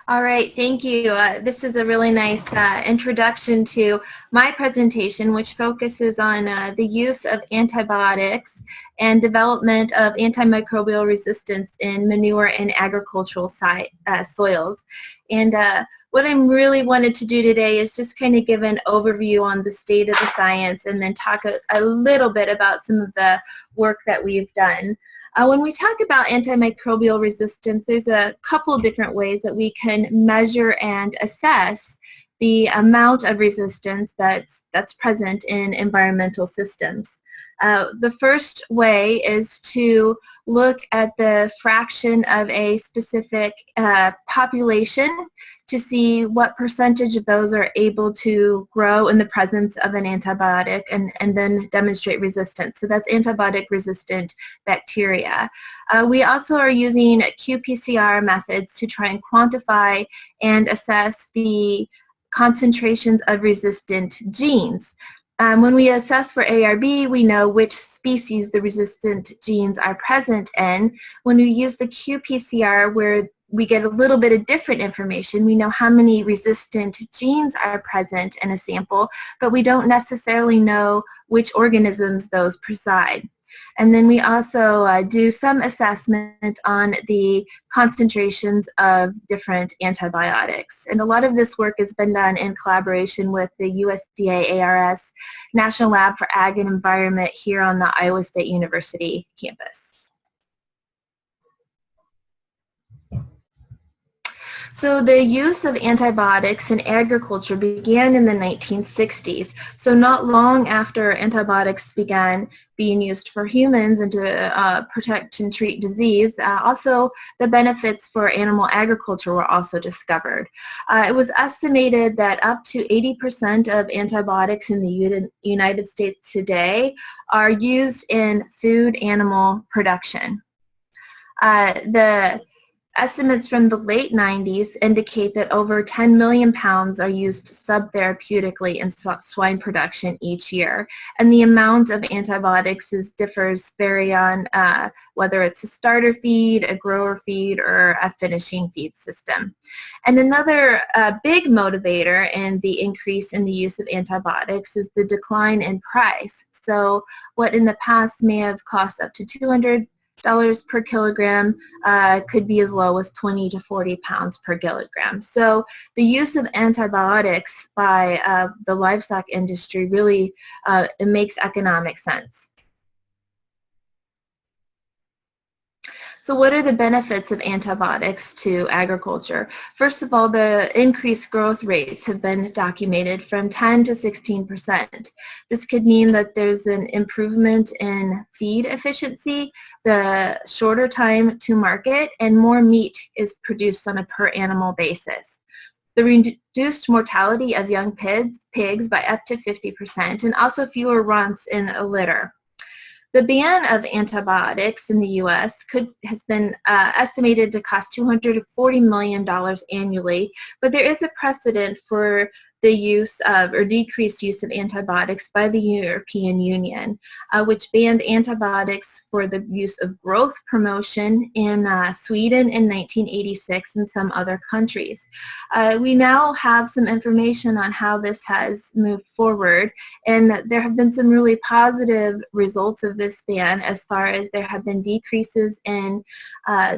All right, thank you. This is a really nice introduction to my presentation, which focuses on the use of antibiotics and development of antimicrobial resistance in manure and agricultural soils. And what I'm really wanted to do today is just kind of give an overview on the state of the science and then talk a little bit about some of the work that we've done. When we talk about antimicrobial resistance, there's a couple different ways that we can measure and assess the amount of resistance that's present in environmental systems. The first way is to look at the fraction of a specific population to see what percentage of those are able to grow in the presence of an antibiotic and then demonstrate resistance. So that's antibiotic-resistant bacteria. We also are using qPCR methods to try and quantify and assess the concentrations of resistant genes. When we assess for ARB, we know which species the resistant genes are present in. When we use the qPCR, where we get a little bit of different information. We know how many resistant genes are present in a sample, but we don't necessarily know which organisms those preside. And then we also do some assessment on the concentrations of different antibiotics. And a lot of this work has been done in collaboration with the USDA ARS National Lab for Ag and Environment here on the Iowa State University campus. So the use of antibiotics in agriculture began in the 1960s. So not long after antibiotics began being used for humans and to protect and treat disease, also the benefits for animal agriculture were also discovered. It was estimated that up to 80% of antibiotics in the United States today are used in food animal production. The estimates from the late 90s indicate that over 10 million pounds are used subtherapeutically in swine production each year. And the amount of antibiotics vary on whether it's a starter feed, a grower feed, or a finishing feed system. And another big motivator in the increase in the use of antibiotics is the decline in price. So what in the past may have cost up to $200 per kilogram could be as low as 20 to 40 pounds per kilogram. So the use of antibiotics by the livestock industry really it makes economic sense. So what are the benefits of antibiotics to agriculture? First of all, the increased growth rates have been documented from 10 to 16%. This could mean that there's an improvement in feed efficiency, the shorter time to market, and more meat is produced on a per animal basis. The reduced mortality of young pigs by up to 50%, and also fewer runts in a litter. The ban of antibiotics in the U.S. has been estimated to cost $240 million annually, but there is a precedent for the use of or decreased use of antibiotics by the European Union, which banned antibiotics for the use of growth promotion in Sweden in 1986 and some other countries. We now have some information on how this has moved forward, and there have been some really positive results of this ban as far as there have been decreases in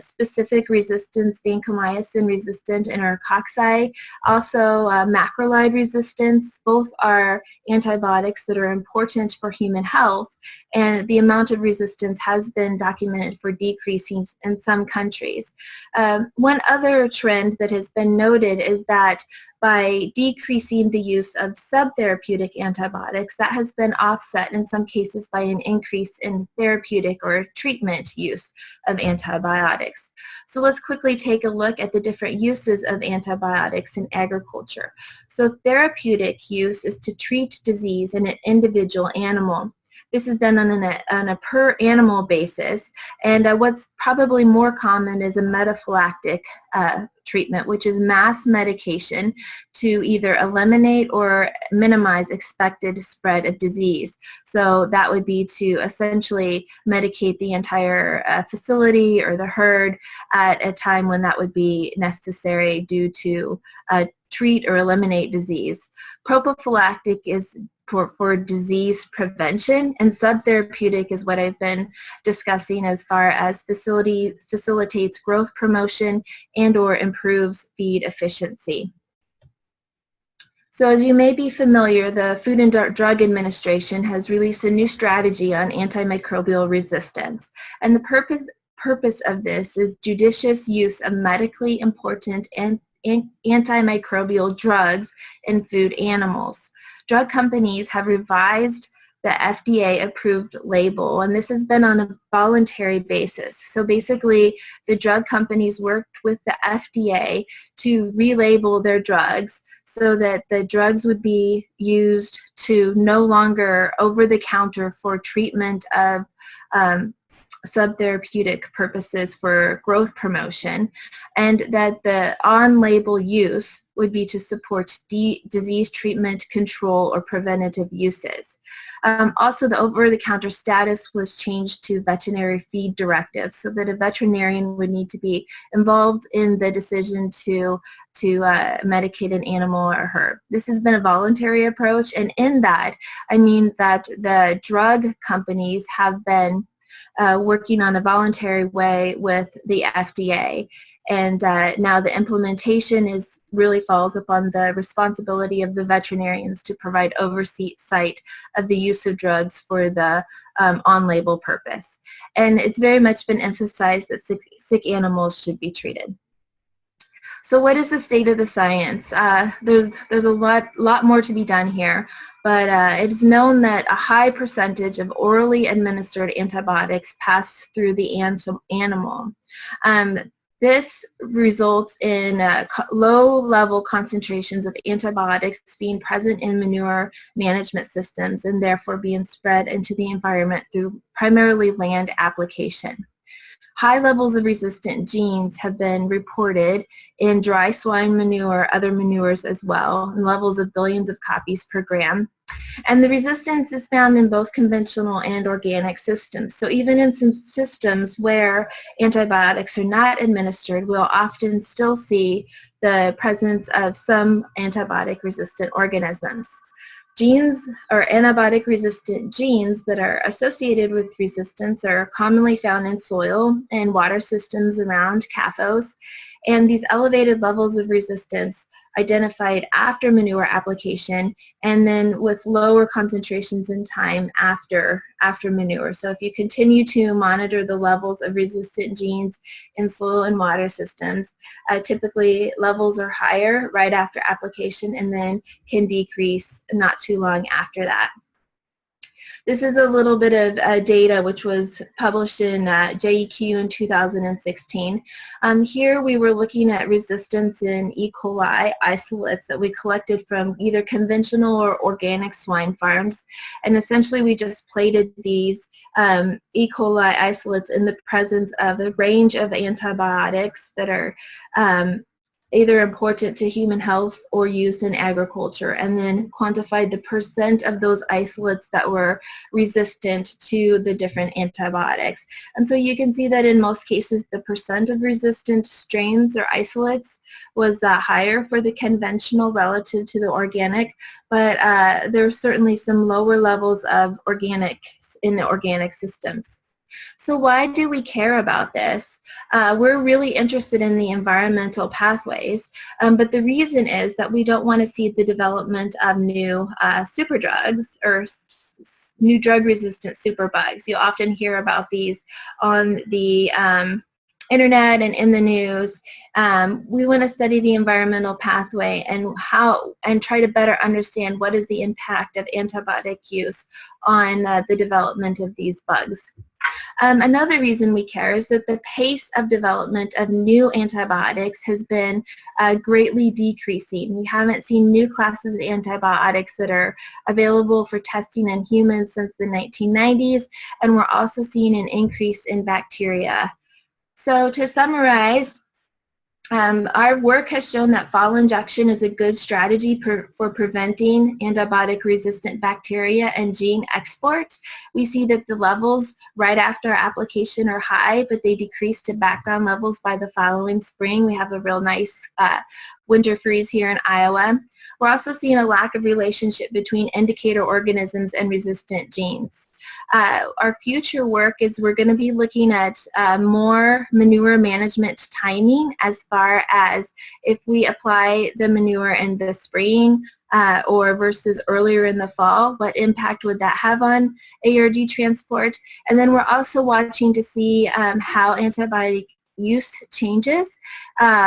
specific resistance, vancomycin resistant enterococci, also macrolide resistance. Both are antibiotics that are important for human health, and the amount of resistance has been documented for decreasing in some countries. One other trend that has been noted is that by decreasing the use of subtherapeutic antibiotics, that has been offset in some cases by an increase in therapeutic or treatment use of antibiotics. So let's quickly take a look at the different uses of antibiotics in agriculture. So therapeutic use is to treat disease in an individual animal. This is done on a per animal basis, and what's probably more common is a metaphylactic treatment, which is mass medication to either eliminate or minimize expected spread of disease. So that would be to essentially medicate the entire facility or the herd at a time when that would be necessary due to treat or eliminate disease. Prophylactic is for disease prevention, and subtherapeutic is what I've been discussing as far as facilitates growth promotion and or improves feed efficiency. So as you may be familiar, the Food and Drug Administration has released a new strategy on antimicrobial resistance, and the purpose of this is judicious use of medically important and antimicrobial drugs in food animals. Drug companies have revised the FDA-approved label, and this has been on a voluntary basis. So basically, the drug companies worked with the FDA to relabel their drugs so that the drugs would be used to no longer over-the-counter for treatment of subtherapeutic purposes for growth promotion, and that the on-label use would be to support disease treatment, control, or preventative uses. Also, the over-the-counter status was changed to veterinary feed directive, so that a veterinarian would need to be involved in the decision to medicate an animal or herd. This has been a voluntary approach, and in that, I mean that the drug companies have been working on a voluntary way with the FDA. And now the implementation really falls upon the responsibility of the veterinarians to provide oversight of the use of drugs for the on-label purpose. And it's very much been emphasized that sick animals should be treated. So what is the state of the science? There's a lot more to be done here, but it is known that a high percentage of orally administered antibiotics pass through the animal. This results in low-level concentrations of antibiotics being present in manure management systems and therefore being spread into the environment through primarily land application. High levels of resistant genes have been reported in dry swine manure, other manures as well, and levels of billions of copies per gram. And the resistance is found in both conventional and organic systems. So even in some systems where antibiotics are not administered, we'll often still see the presence of some antibiotic-resistant organisms. Genes or antibiotic-resistant genes that are associated with resistance are commonly found in soil and water systems around CAFOs, and these elevated levels of resistance identified after manure application and then with lower concentrations in time after manure. So if you continue to monitor the levels of resistant genes in soil and water systems, typically levels are higher right after application and then can decrease not too long after that. This is a little bit of data which was published in JEQ in 2016. Here we were looking at resistance in E. coli isolates that we collected from either conventional or organic swine farms. And essentially we just plated these E. coli isolates in the presence of a range of antibiotics that are either important to human health or used in agriculture, and then quantified the percent of those isolates that were resistant to the different antibiotics. And so you can see that in most cases the percent of resistant strains or isolates was higher for the conventional relative to the organic, but there are certainly some lower levels of organics in the organic systems. So why do we care about this? We're really interested in the environmental pathways, but the reason is that we don't want to see the development of new superdrugs or new drug-resistant superbugs. You often hear about these on the internet and in the news. We want to study the environmental pathway and try to better understand what is the impact of antibiotic use on the development of these bugs. Another reason we care is that the pace of development of new antibiotics has been greatly decreasing. We haven't seen new classes of antibiotics that are available for testing in humans since the 1990s, and we're also seeing an increase in bacteria. So to summarize, Our work has shown that fall injection is a good strategy for preventing antibiotic-resistant bacteria and gene export. We see that the levels right after application are high, but they decrease to background levels by the following spring. We have a real nice winter freeze here in Iowa. We're also seeing a lack of relationship between indicator organisms and resistant genes. Our future work is we're going to be looking at more manure management timing as far as if we apply the manure in the spring or versus earlier in the fall, what impact would that have on ARD transport? And then we're also watching to see how antibiotic use changes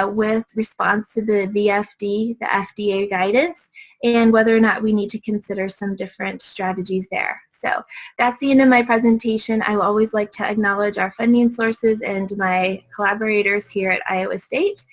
with response to the VFD, the FDA guidance, and whether or not we need to consider some different strategies there. So that's the end of my presentation. I will always like to acknowledge our funding sources and my collaborators here at Iowa State.